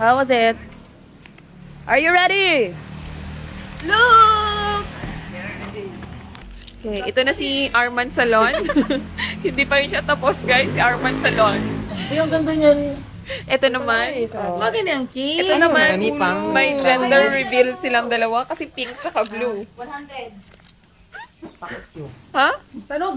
How was it? Are you ready? Look! Okay, ito na si Arman Salon. Hindi pa rin siya tapos, guys. Si Arman Salon. Yung ganda niyan. Ito naman. Maganda ang cake. Ito naman, Marami pang may gender reveal silang dalawa kasi pink saka blue. 100. Ha? Tanog.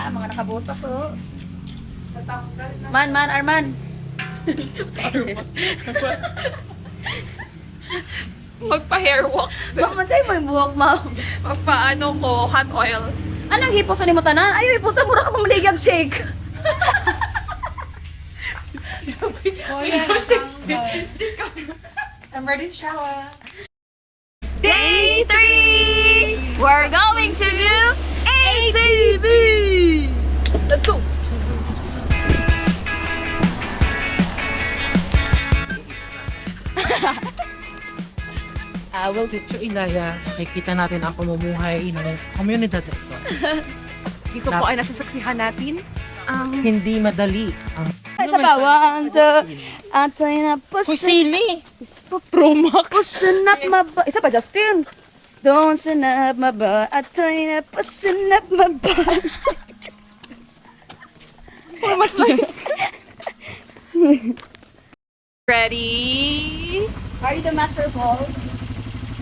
Mga nakabutas oh. Man, Arman. Magpa-hair wax. Bakit sa'yo mo yung buhok mo? Magpa-ano ko, hot oil. Anong hiposan ni mo tanan? Ayaw, hiposan mo na ka mamaligag shake. I'm ready to shower. Day 3! We're going to do ATV! Let's go! Well, si Chu Ilaya, nakikita natin ang pamumuhay ng komunidad ito. Dito po ay nasasaksihan natin ang Hindi madali ang Sa bawang to, atay na kusili. Promax. pusin up my butt. Isa pa, Justin. Don't sin up my butt, atay na pusin up my butt. Mas like. Ready? Are you the master ball?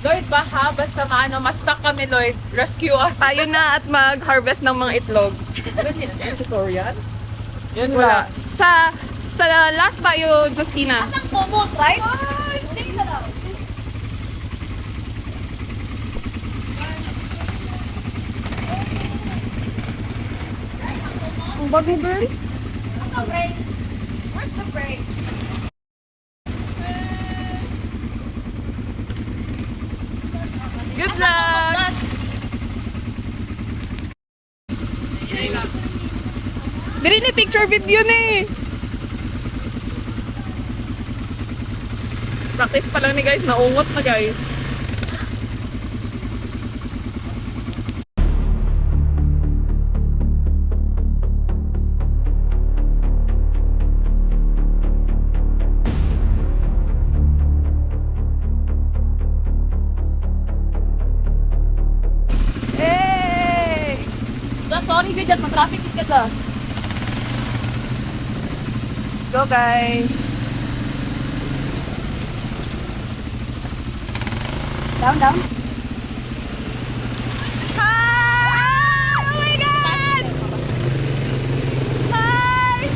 Lloyd, baka basta maano, ma-stuck kami, Lloyd. Rescue us. Tayo na at mag-harvest ng mga itlog. Tutorial? Yan Wala. Sa last tayo, Justina. Ang kumot, right? Sige na daw. Ang bagay ba? Where's the break? Where's the break? Good luck! Dili ni picture video ni. Practice pa lang ni guys, naungot na guys. Hey! Sorry, good job. Traffic ka dyan. Go guys! Down, down. Hi! Oh my God! Hi!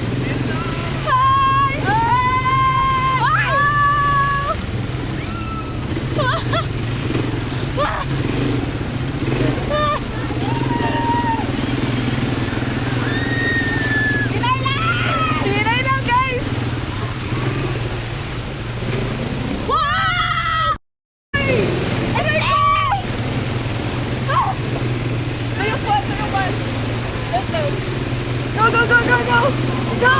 Hi! Hinay lang guys! Wow! Let's go! Let's go! Go, go, go, go, go! Go!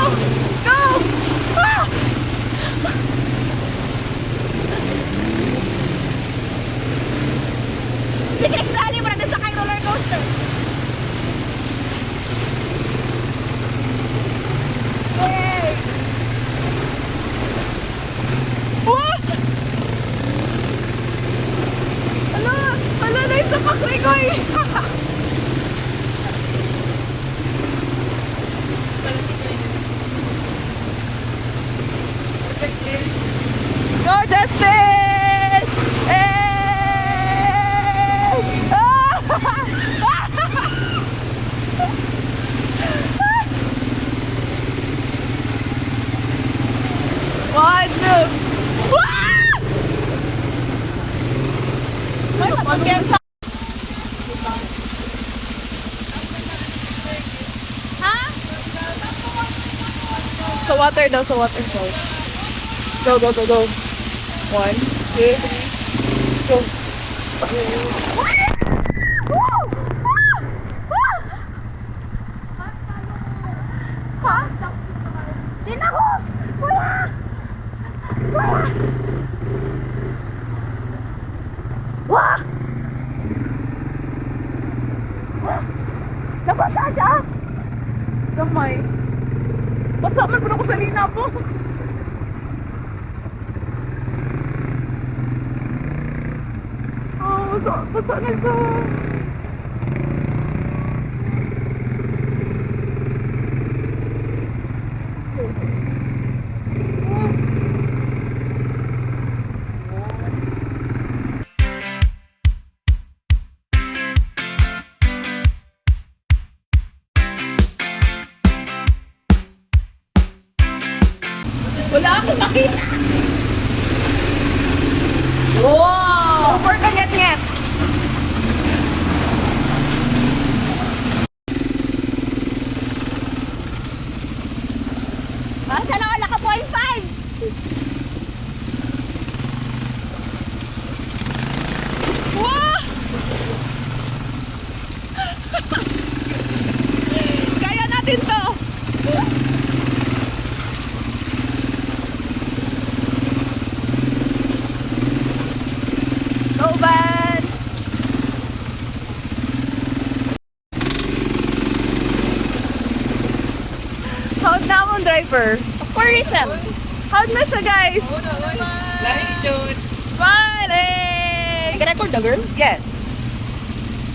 Go! Ah! Sige, isali mo na sa kay roller coaster. Yay! Wow! Ala! Ala, nice na pakoy-koy! Go, Justin! Hey! Ah! One, two! Sa water daw, sa water. Go, go, go, go. 1, 2, 3, go. Tinako! Kuya! Kuya! Wah! Wah! Nabasa siya! Gamay. Basa man ko sa lina po. Oh, basa na siya. Wala akong makita. Wow! Super kanyat-nyat! Ah, sana wala ka 0.5! Wow! Kaya natin to! Go, van! How'd na akong driver? For reason. How'd na siya, guys? Lahi Jud. Smiling! Can I call the girl? Yes.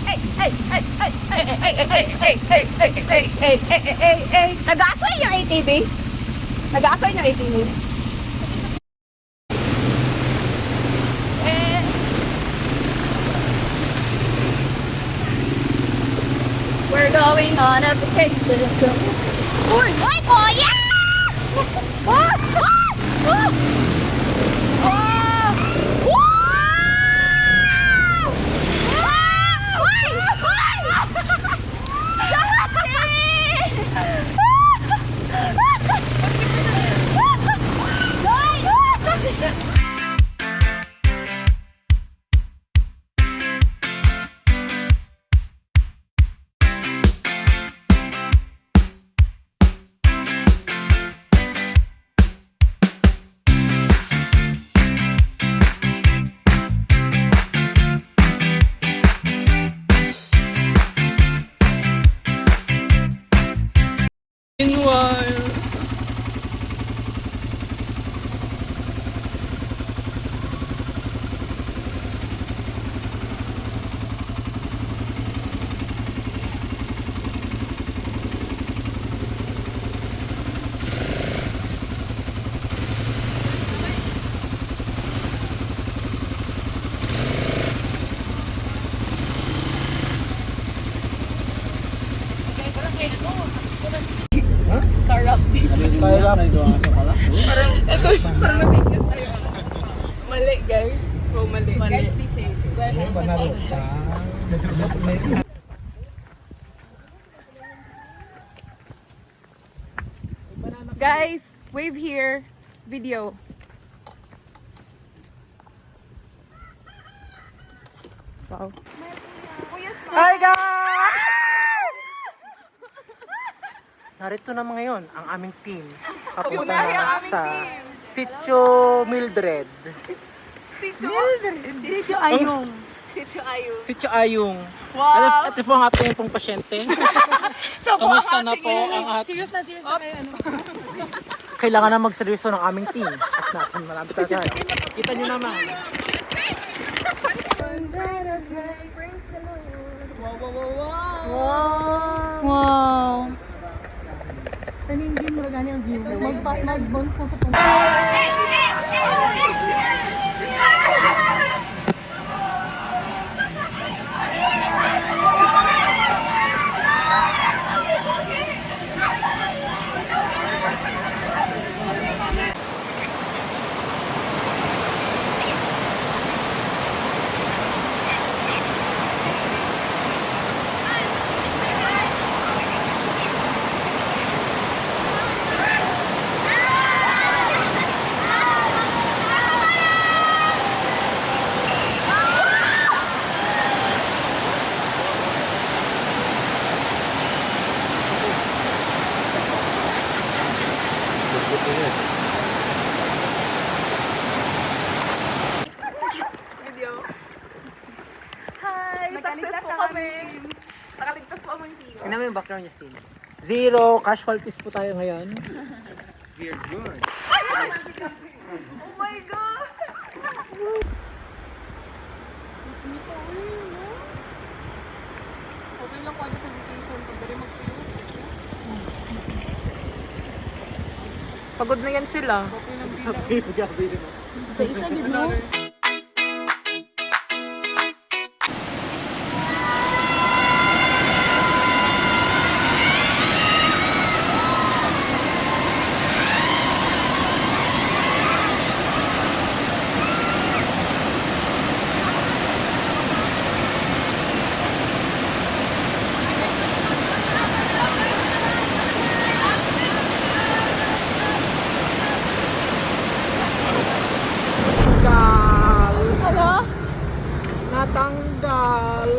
Hey, hey, hey, hey, hey, hey, hey, hey, hey, hey, hey, hey, hey, hey. Nag-aasoy yung ATV? Nag-aasoy yung ATV? Eh, We're going on a vacation. Uy! Uy, kuya! Ah! Ah! Ah! Ah! Wow! Ah! Uy! Uy! Justin! meanwhile. Parang na-fake tayo. Mali, guys. Oh, mali. Guys, be safe. Wear helmet all the time. Guys, wave here. Video. Wow. Hi guys! Narito na ngayon ang aming team. Papunta Unahin ang na aming sa team. Sitio Mildred. Sitio? Sitio Ayung. Sitio Ayun. Sitio Ayung. Wow. Ito po ang ating pong pasyente. So, Kamusta na po ang ating... Serious na kayo. Kailangan na magseryoso ng aming team. At natin, malapit na tayo. Kita nyo naman. Wow, wow, wow, wow. Wow! Taningin mo gani ang view. Mag-bond po sa Video. Hi! Success po kami. Nakaligtas po ang team. Tingnan mo yung background niya, Steve. Zero casualties po tayo ngayon. We're good. Oh my God! Okay lang kung ano sa vacation. Pagdali mag-tuyo. Pagod na yan sila. Okay lang bilang. Isa-isa yun, no? Natanggal! Ano? Natanggal!